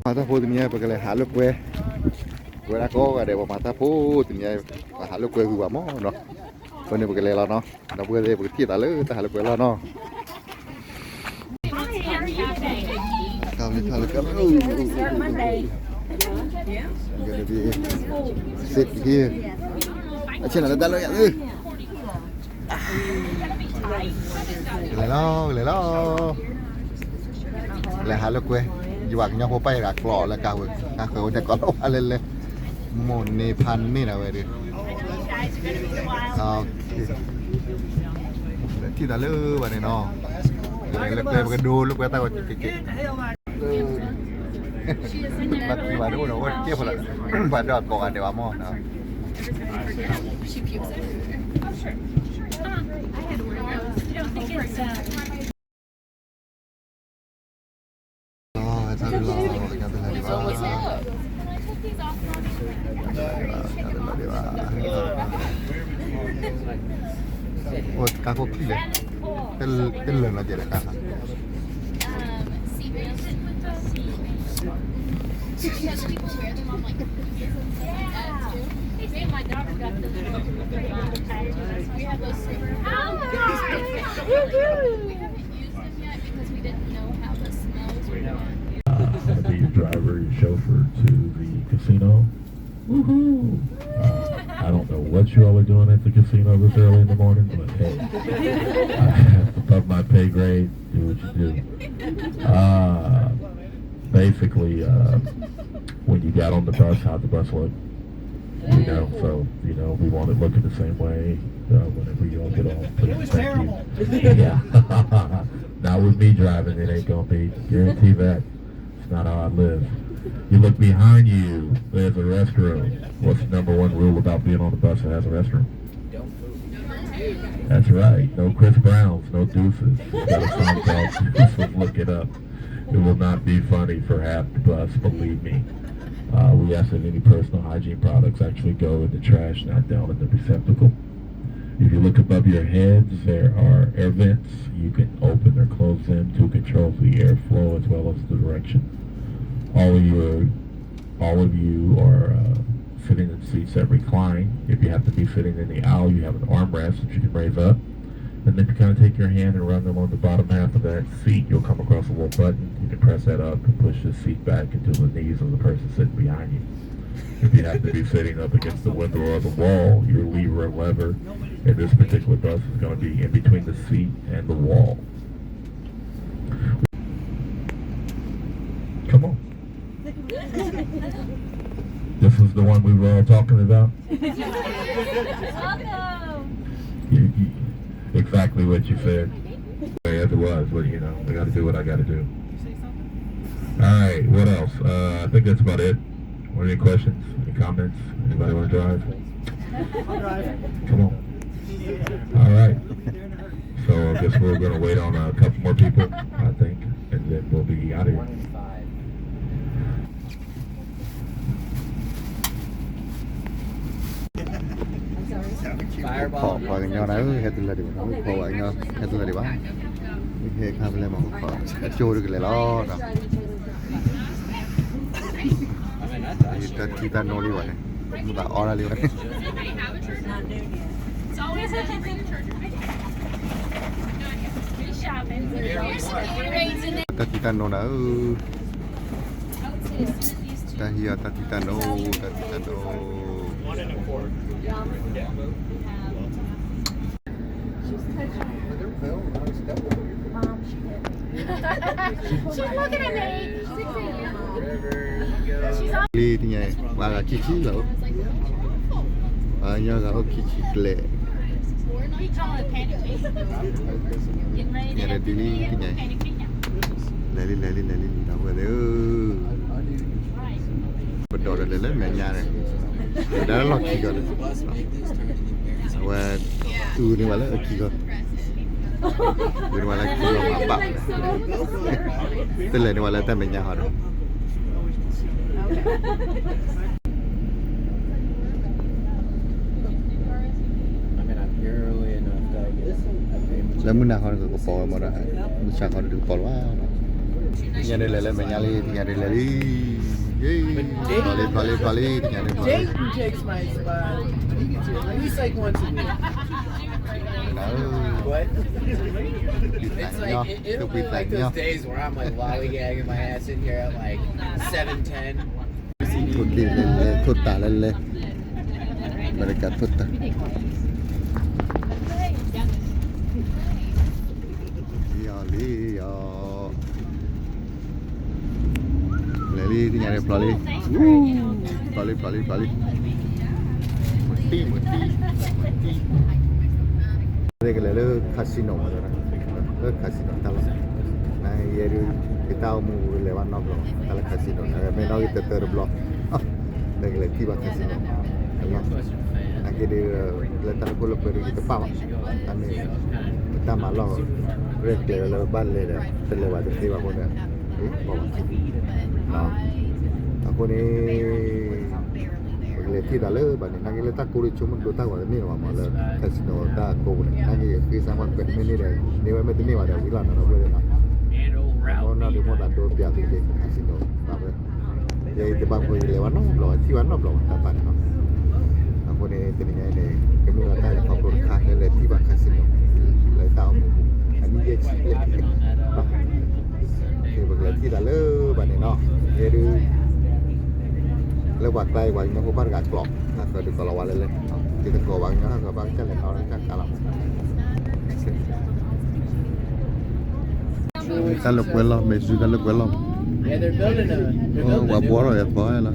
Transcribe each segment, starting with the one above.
Mata po niya pagkala halo kue. Kue ako ada mata po niya halo kue gua mo no. Kone pagkala la no. Na pagkala pagkita ta le ta halo kue la no. Halo kue. Gonna be sit here. Acha là ta lo ya ư. Lelo. Là halo kue. Dù bạn nhau bay rạc lọ là cao cả khẩu này có lỗ lên lên một nề pan này là vậy đi ok thì ta lơ bạn này nó lúc đây cái đô lúc đây tao cái bắt đi vào đâu nó kia phải là bạn đọt còn để vào mò đó Oh, kako kile. Tel lang aja deh kakak. Because people wear them on like cruises and stuff like that too. Me and my daughter got those tattoos. We have those same. We haven't used them yet because we didn't know how the smells were going. I'm gonna be your driver, your chauffeur to the casino. Woohoo! I don't know what you all are doing at the casino this early in the morning, but hey, I have to pump my pay grade, do what you do. Basically, when you got on the bus, how'd the bus look? You know, so, you know, we want it looking the same way whenever you all get on. It was terrible. Yeah. Not with me driving, it ain't gonna be. Guarantee that. It's not how I live. You look behind you, there's a restroom. What's the number one rule about being on the bus that has a restroom? That's right. No Chris Browns, no deuces. It's got a song called Deuces, look it up. It will not be funny for half the bus, believe me. We ask that any personal hygiene products actually go in the trash, not down in the receptacle. If you look above your heads, there are air vents. You can open or close them to control the airflow as well as the direction. All of you are sitting in seats that recline. If you have to be sitting in the aisle, you have an armrest that you can raise up. And then you kind of take your hand and run them on the bottom half of that seat. You'll come across a little button. You can press that up and push the seat back into the knees of the person sitting behind you. If you have to be sitting up against the window or the wall, your lever and lever in this particular bus is going to be in between the seat and the wall. Come on. This is the one we were all talking about? Exactly what you said. As it was, but you know, I got to do what I got to do. Alright, what else? I think that's about it. Any questions? Any comments? Anybody want to drive? I'll drive. Come on. Alright. So I guess we're going to wait on a couple more people, I think, and then we'll be out of here. Kho và nhau đấy hết là điều nó kho và nhau hết là điều ba hết khám lên mà kho trôi được lại lo đó kita noli vậy chúng ta order liền đấy kita no nữa ta here ta no She's looking at me. She's on. Li thì nhảy và là chi chi lẩu và nhớ là chi chi lệ nhà này đi thì nhảy lệ đâu rồi đấy bắt đầu là lên mẹ nhà này đã lọt chi rồi và từ này mà là chi rồi từ này mà là chi rồi mà bạc tên là này mà là tên mẹ nhà họ rồi I mean, I barely know แล้วมื้อหน้าเขาก็ปอหมดอ่ะมื้อเช้าเขาดึกปอว่าnhà đây là mẹ nhà đi nhà đây là đi Pali nhà đây Dayton takes my spot. He gets here at least like once a week. What? It's like it'll be like those days where I'm like lollygagging my ass in here at like 7:10. Thốt đi lên thốt tả lên mereka thốt tả Leli di nyari Pali. Pali. Mesti. Mereka lele kasino mana na. Le kasino tala. Na yeru kita mu lewat nok lo. Tala kasino. Menau kita terblok. Mereka le tiba kasino. Allah. Akhirnya letak kulo peri kita pawak. Kami kita malah rek lele ban lele terlewat tiba pun. Bawa. Aku ni leti dah le, bani nanti letak kulit cuma 2 tahun ni lah malah kasino dah kau ni. Nanti kisah macam ni dah, ni macam ni ada wilan ada boleh nak. Mana di mana ada biar tinggi kasino, apa? Jadi tiba aku lewat no, lewat tiwan no, lewat dapat no. Aku ni tadinya ni kami letak kau berkah le tiba kasino, letak mu. Ani dia cik. Leti dah le, bani no. Jadi lewat tay quanh nó có bắt gạt cọp, nó phải được cọp vào lên, thì cái cọp bằng nó băng chân lên nó cắt cả lắm. Cái lục quên lo, mình suy cái lục quên lo. Yeah, they're building a. Quả búa rồi, búa là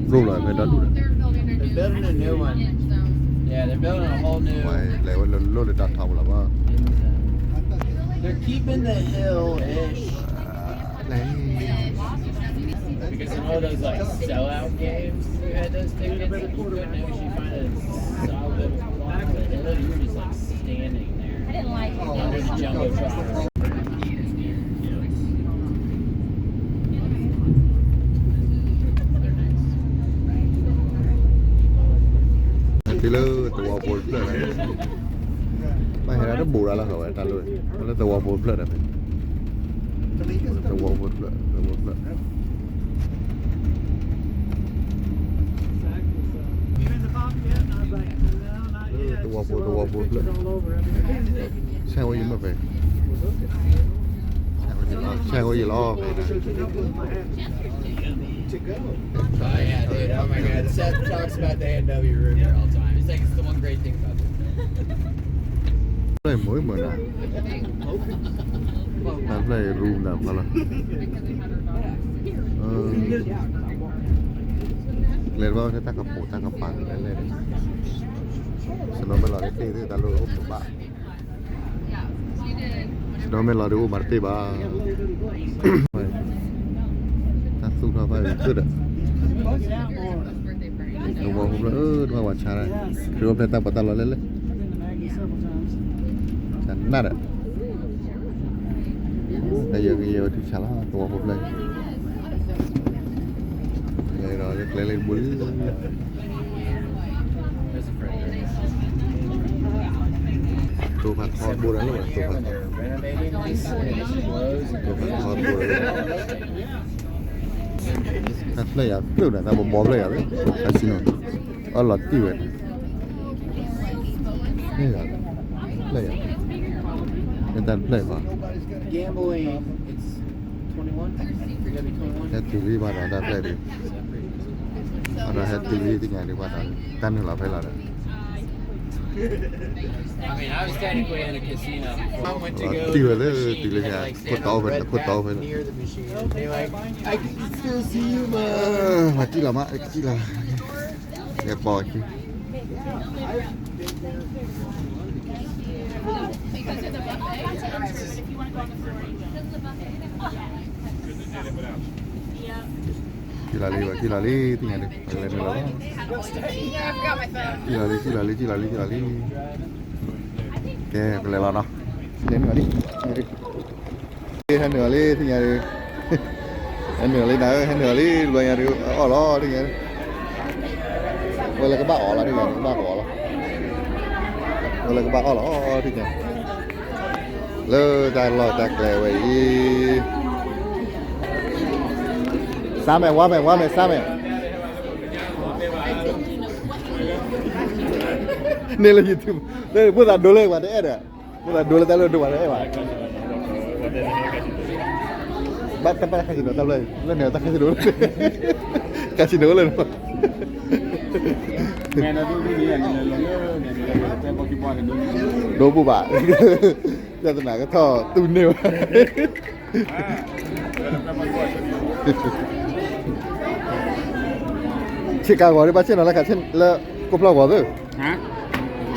rú rồi, phải đốt rồi. They're building a new one. Yeah, they're building a whole new. Mày lấy lô để đặt thầu là bao? They're keeping the hill-ish. Because in all those like sellout games, you had those tickets and you couldn't actually find a solid block of the hill. You were just like standing there. I didn't like it. Under the jumbotron. Kilo tua bol pula dah. Mahir ada bola lah kalau tak lu. Kalau tua bol pula dah. Tua bol pula. Tua bol pula. Sao vậy mà về? Sao vậy lo? Oh yeah, dude. Oh my god. Seth talks about the A&W room here all the time. He's like, it's the one great thing about it. Play mới mà nè. Ta play room nè mà là. Lên vào cái ta cầm phụ ta cầm bàn lên. Sau đó mới là cái thứ ta lôi ốp của bạn. Sau đó mới là được mặt tê ba. Ta xuống ra phải cứ được. Đúng không? Đúng không? Chả này. Rồi hôm ta bắt ta lên. Chẳng nada. Bây giờ cái thì chả là tôi hôm nay. Đây rồi lên bún. Tôi phạt hot bún đó là tôi phạt. Tôi phạt hot bún. Thật là à, kiểu này ta bỏ lấy à đấy. Casino. Ở lọt tiêu vậy. Đây là. Play à. And then play vào. Gambling, it's 21? You gotta be 21? Hết TV vào đó đã play đi. Ở đó hết TV thì nhà đi vào đó. Tan là phải là đó. I mean, I was technically in a casino. I went to go Tiêu to the là machine tiêu là and nhà. like Cốt stand tàu on phải red là cốt tàu phải path là. near the machine. They're like, I can still see you, man. Mà chỉ là mã, chỉ là đẹp bò chứ. Because of the buffet. If you want to go on the front. Because of the buffet. Yeah. Chỉ là lý thì nhà đi. Lên nữa đó. Yeah, I forgot my phone. Chỉ là lý. Ok, cái này là nó. Lên nữa đi. Hết nửa lý thì nhà đi. Hết nửa lý nào, hết nửa lý bây giờ đi. Ở đó đi nhà đi. Vậy là cái bác ở là đi nhà, cái bác ở là. Vậy là cái bác ở là đi nhà. lơ ta lo ta kề vậy sao mẹ qua mẹ sao mẹ nên là YouTube đây bữa ta đổ lên vào đấy à bữa ta đổ lên ta lên đổ vào đấy mà bắt ta bắt casino ta lên này ta casino casino lên Nghe nó đi này cái Pokemon này đúng. đố bu bạ ra từ nào cái thò tu nêu Chicago đi ba chiếc nó là cả trên là cúp lò rồi Hả?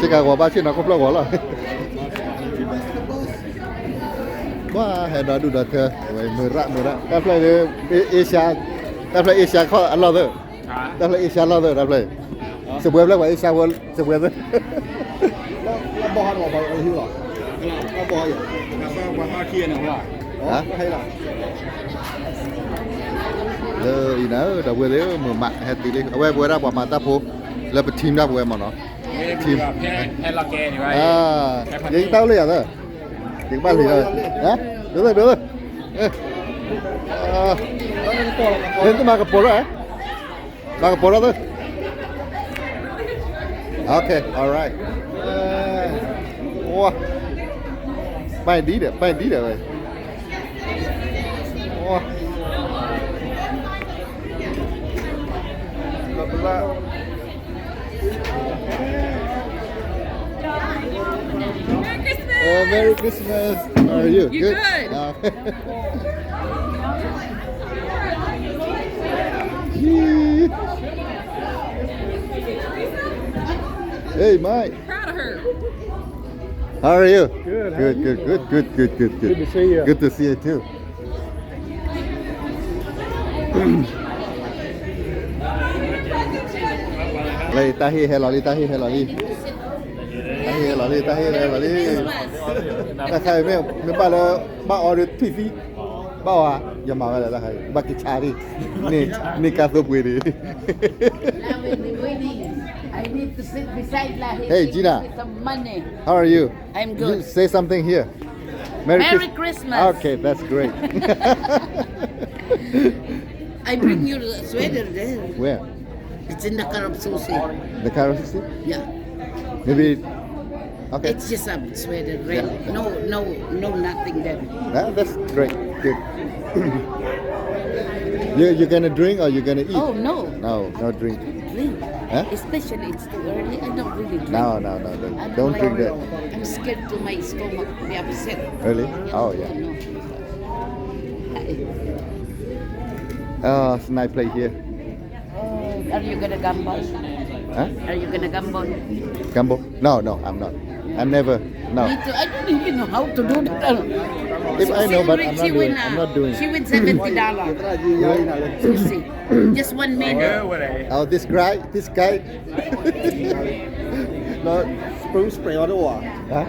Chicago ba chiếc nó cúp lò rồi wah heda du dah ke merak dah play Asia kau Allah tu dah play Asia Allah tu dah play sebuah play Asia world sebuah tu Nó bò vào bao nhiêu rồi? Nó bò vậy. Nó qua kia này không hả hay là ina dah boleh dia memak hati dia awak buat apa mata po lepas team dah buat mana ให้เราแกนี่ไว้ ยิงเต้าเลยอ่ะเด้อยิงบ้านเลยฮะดูเลยเล่นตัวมากับโปรแล้วมากับโปรแล้วเด้อโอเค alright ว้าไปดีเด้อเว้ยว้าMerry Christmas. How are you? You good? Hey, Mike. Proud of her. How are you? Good. Good. Good to see you. Good to see you too. Lay tahi hello li. Tahi hello li. Ta khai mấy ba là ba order thủy phí. Bao à? Giờ mà là ta khai ba cái trà đi. Ni cà phê bùi đi. I need to sit beside Lahir. Hey, Gina. With some money. How are you? I'm You good. say something here. Merry Christmas. Okay, that's great. I bring you the sweater there. Where? It's in the Karab Susi. The Karaoke? Yeah. Maybe. Okay. It's just a sweater. Right? No, nothing there. That's great. Good. You gonna drink or you gonna eat? Oh, no. No drink. Drink. Huh? Especially it's too early. I don't really drink. No. I'm Don't like- drink that. I'm scared to my stomach be upset. Really? Oh yeah. No. It's a nice place here. Are you gonna gamble? Huh? Are you gonna gamble? Gamble? No, I'm not. I never. No. Me too. I don't even know how to do that. If I know, but I'm not doing. I'm not doing. She win $70. Susi. Just 1 minute. Oh, this guy. No. Spray vào đâu à? Hả?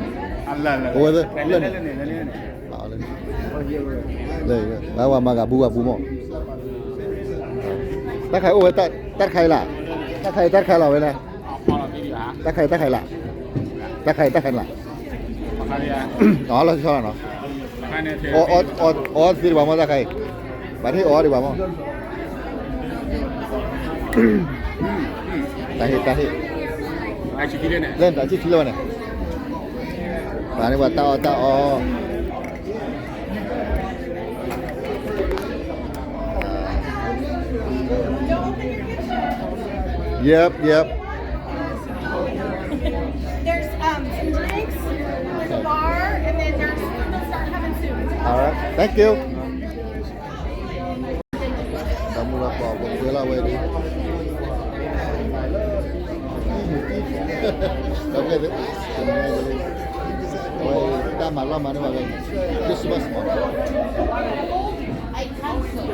Ăn lần Ủa, lên lên. này. Lên. Bawa magabu mo. Ta khai ôi ta khai là. Ta khai là vậy này. พอเราที่ดีฮะ Ta khai là. Ta khai là. ราคาเนี่ย Đó là sao nó? ราคาเนี่ยเท Ó gì bảo mà ta khai. Bạn thấy ó đi bảo mà. Ta hi. ไอชิคกี้เนี่ย Lên ta chi kilo này. Bạn này bảo tao ó. Yep. There's some drinks, there's a bar, and then there's they'll start coming soon. All right. Thank you. Kamu lapar, buat lah way ni. Okay, tu. Wah, dah malam mana bagai. Christmas mana? I cancel.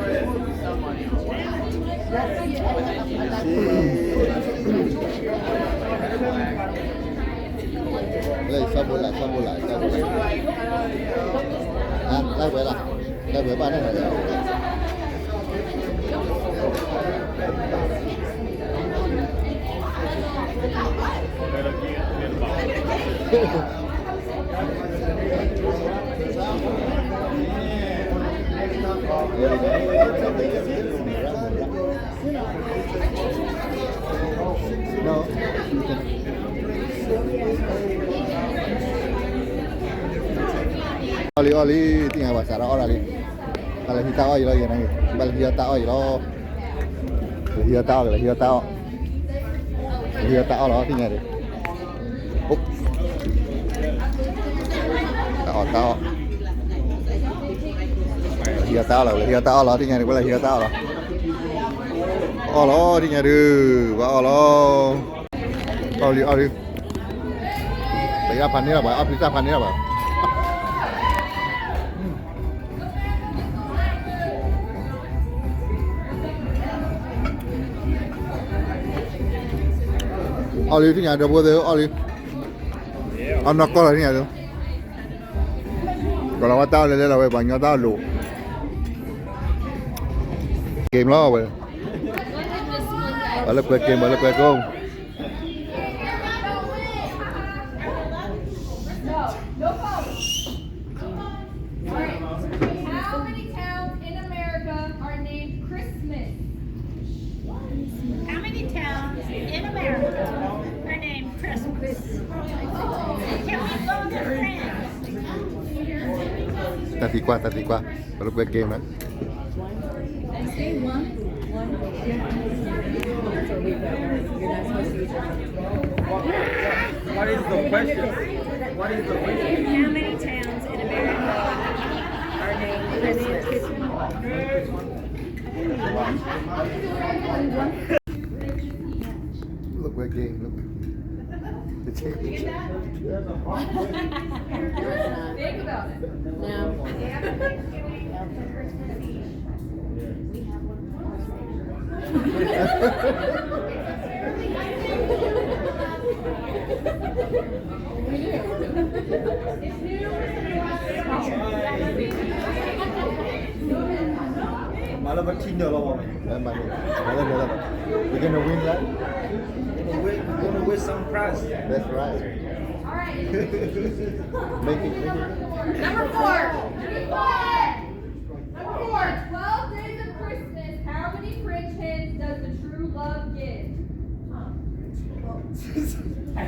Lấy sambal lại. Lấy về ba này. No. Oli tinggal bahasa Arab oli. Kalau kita oli lo yang ni. Kalau dia tak oli lo. Dia tak oli, dia tak. Dia tak lo tinggal ni. Up. Tak. Dia tak lo tinggal ni. Kalau dia tak lo. Oh lo tinggal tu. Wah lo. Oli. Saya pan ni lah, bah. Apa pan ni lah, bah. Oli tu ada buat tu, Oli. Anak kau lah ni ada. Kalau awak tahu lele lah, banyak tahu lu. Game lah, weh. Balik ke kau. How many towns in America are named Christmas? How many towns in America are named Christmas? Can we go to France? Tati kuah. Balik ke game lah. What is the question? What is the question? How many towns in America are named Christmas? Look where game. Look. Think about it. Malah bercinta lah, Bang. Malah. We're gonna win, right? We're gonna win some prize. That's right. All right. Make it. Number 4. 12 days of Christmas. How many French hens does the true love give?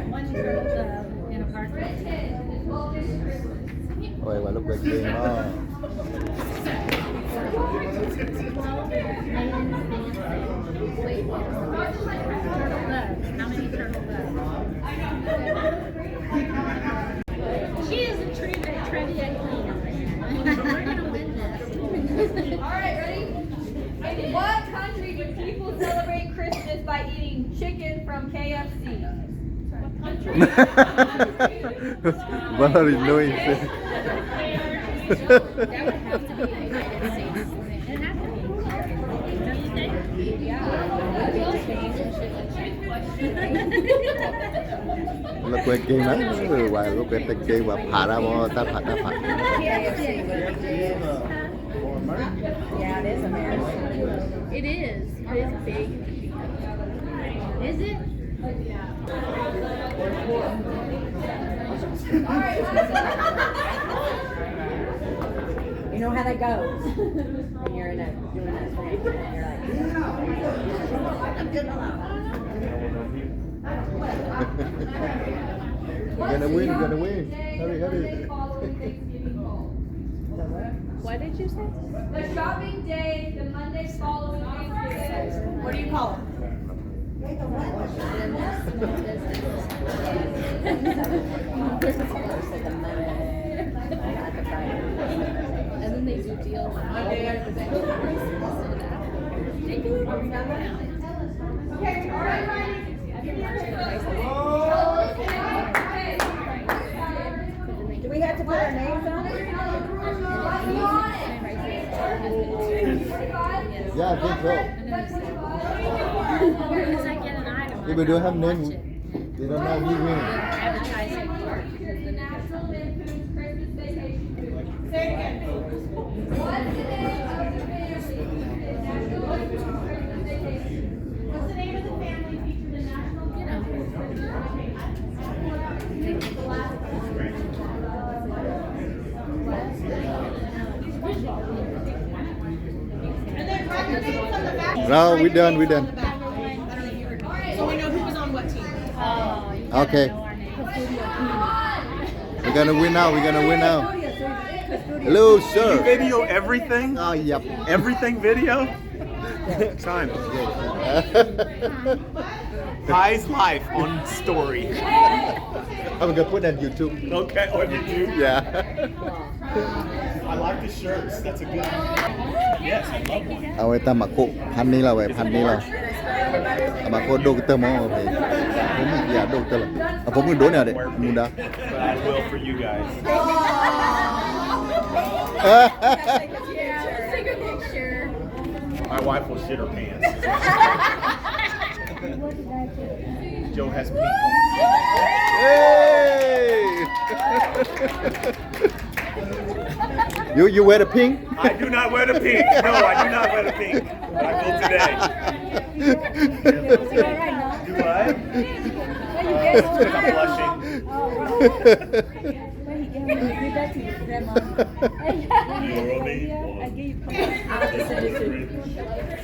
One turtle dove in a park. French hens in the 12 days of Christmas. Oh, look where game lah. Wait, Turtle dove. How many turtle doves? She is a trivia queen. We're gonna win this. all right, ready? In what country do people celebrate Christmas by eating chicken from KFC? Very annoying. That would have to be the United States. It has to be. Don't you think? Look where game lah. Why look where the game lah. Phá mo ta phá. KFC. Yeah, it is American. It is. But it's big. Is it? You know how that goes when you're doing that thing. You're like, I'm good enough. You're gonna win. Hurry. What did you say? The shopping day, the Monday following Thanksgiving. What do you call it? And then they do deal on Okay, all right, Ryan. Do we have to put our names on it? Yeah, I think so. Where does I get an item? If we don't have name, they don't know who win. Advertising. The National Mint Foods Christmas Vacation Food. Say it again. What's the name of the family featured in National Mint Foods Christmas Vacation? What's the name of the family featured in National Mint Foods Christmas No, we done. So we know who was on what Okay. Know our names. We're gonna win now. We're gonna win now. Hello, You sir. video everything? Oh, yep. Everything video? Time. High's life on story. I'm gonna put that on YouTube. Okay, on YouTube? Yeah. I like the shirts. That's a good one. Yes, I love one. เอาไว้ตามมาโคพันนี้เราไว้พันนี้เราเอามาโคโดกเตอร์มอไปผมอยากโดกเตอร์ละเอาผมมือโดนเนี่ยเด็กมุนดา But I will for you guys. Take a picture. My wife will shit her pants. Joe has pink. Hey! You wear the pink? I do not wear the pink. No, I do not wear the pink. But I will today. Do I? Because I'm blushing. You are me.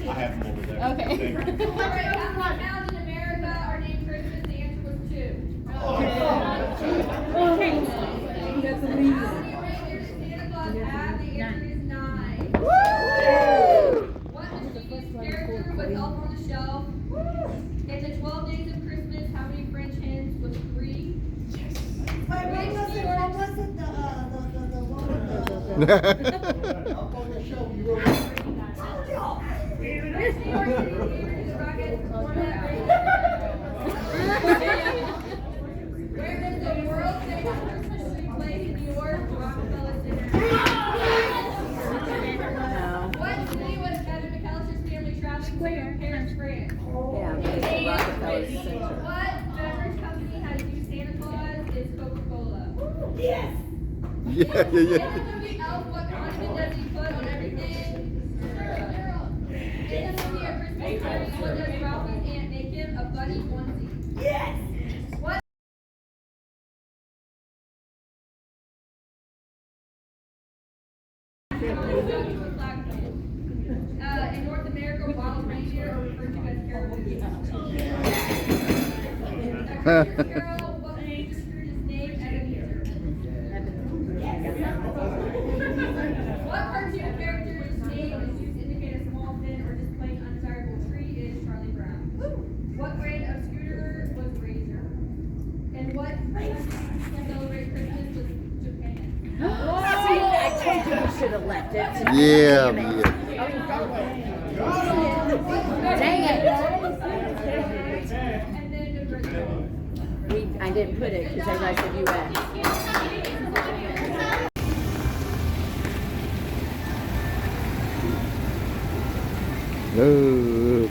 I have them over there. Okay. Thank you. All right, what towns in America are named Christmas? The answer was 2. That's How amazing. many reindeer does Santa Claus have? The answer is 9. What mischievous character was Elf on the Shelf? In the 12 Days of Christmas, how many French hens was 3? What was it? The one with Where is the world's famous Christmas tree place in New York? Rockefeller Center. What city was Kevin McAllister's family traveling to in Paris, France? Yeah, but it's Rockefeller Center. What beverage company has used Santa Claus? It's Coca-Cola. Yes. Yeah. In the movie Elf, what condiment does he put on everything? In the movie A Christmas Story, what does Ralphie's aunt make him? A bunny onesie. Yes. What? In North America, wild reindeer are referred to as caribou. Carol, what major Scrooge's name? Ebenezer. What cartoon character's name is used to indicate a small fin or display an undesirable tree is Charlie Brown? What brand of scooter was Razor? And what country celebrate Christmas was Japan? See, I told you we should have left it. Yeah. Dang it. And then Brazil. I didn't put it because I said U.S.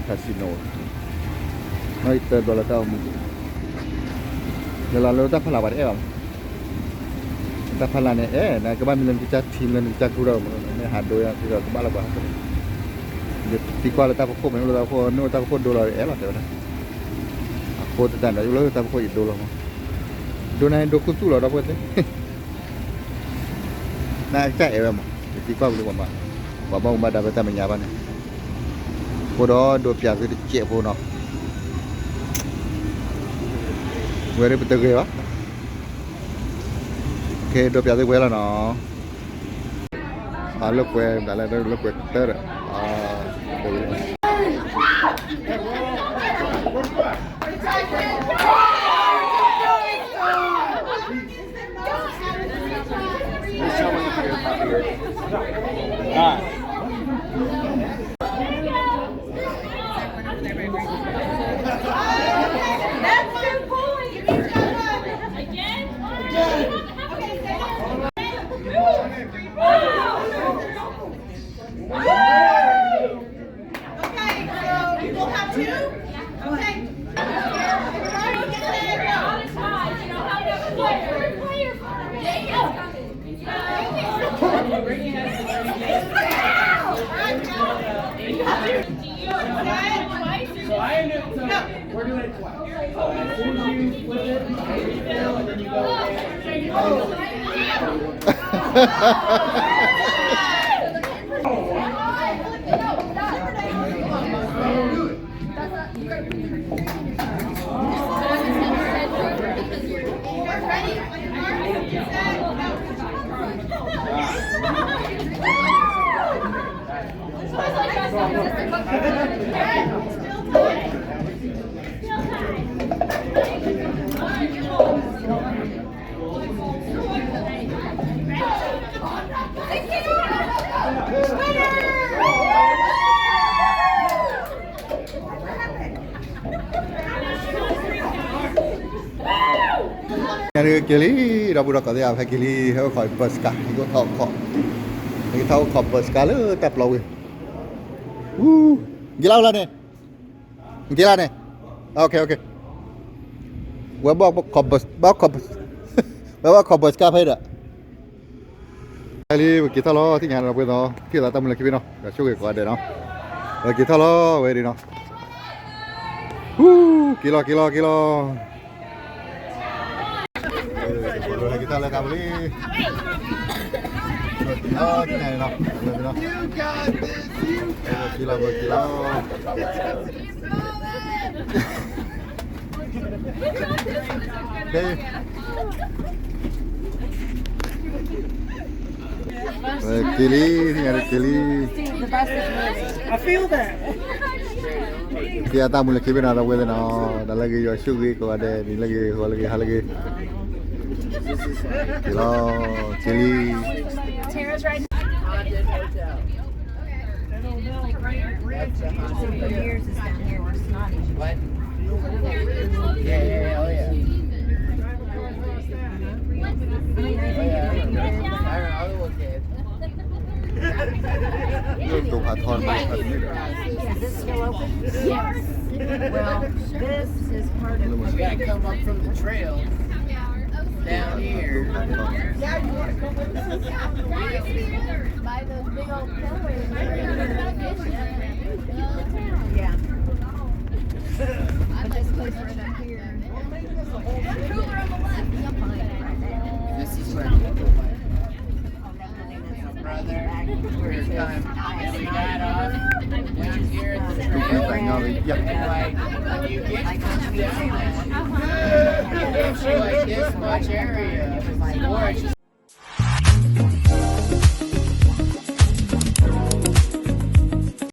Casino. Nó tên gọi là tao giờ là lâu ta phải làm bài em ta phải làm này này các bạn mình kita team mình kita kurang này hạt đôi thì rồi các bạn là bạn thì qua là ta có mình là có nếu ta có $1 là thế đó có tên là lâu ta có $1 mà đôi này đôi kutu là đâu có thế này chạy em mà thì qua được mà bao mà đã phải ta mình nhà bạn này cô đó đôi piazza thì chạy vô nó Gue betul gue ya. Oke, dua piala gue lah no. Lo gue, dale lo gue ter. We're doing it twice. As soon as you flip it, you refill, and then you go away, and then you go. nhà đi kia lý đâu bữa có thể phải kia lý theo khỏi bus cả có thọ khọ cái thao khọ bus cả lỡ tập lâu gila lah ni gila ni okay okay gua bawa khọ bus bawa khọ bus cả phải được kali kita lo thì nhà nào bây giờ kita tâm là cái bên nó để cho cái qua đây nó rồi kita lo về đi nó kilo rồi kita lihat kembali cái này nó kilo đây Kili, tinggal Kili. I feel that. Kita tak mulai kibin ada boleh na, dah lagi jual sugi kau ada, ni lagi kau lagi hal lagi. Kilo, Kili. Tara's right. For years is down here where Snotty. What? Yeah, oh yeah. I will look at. Untuk hathon macam ni. Is this still open? Yes. Well, this is part of We gotta come up from the trail down here. By those big old pillars. yeah. I like this place right up here. Cooler on the left. You'll find it right there. This is where brother, first time we got off down here at the trail. And like, when you get to the outlet, it gives you like this much area, or it's just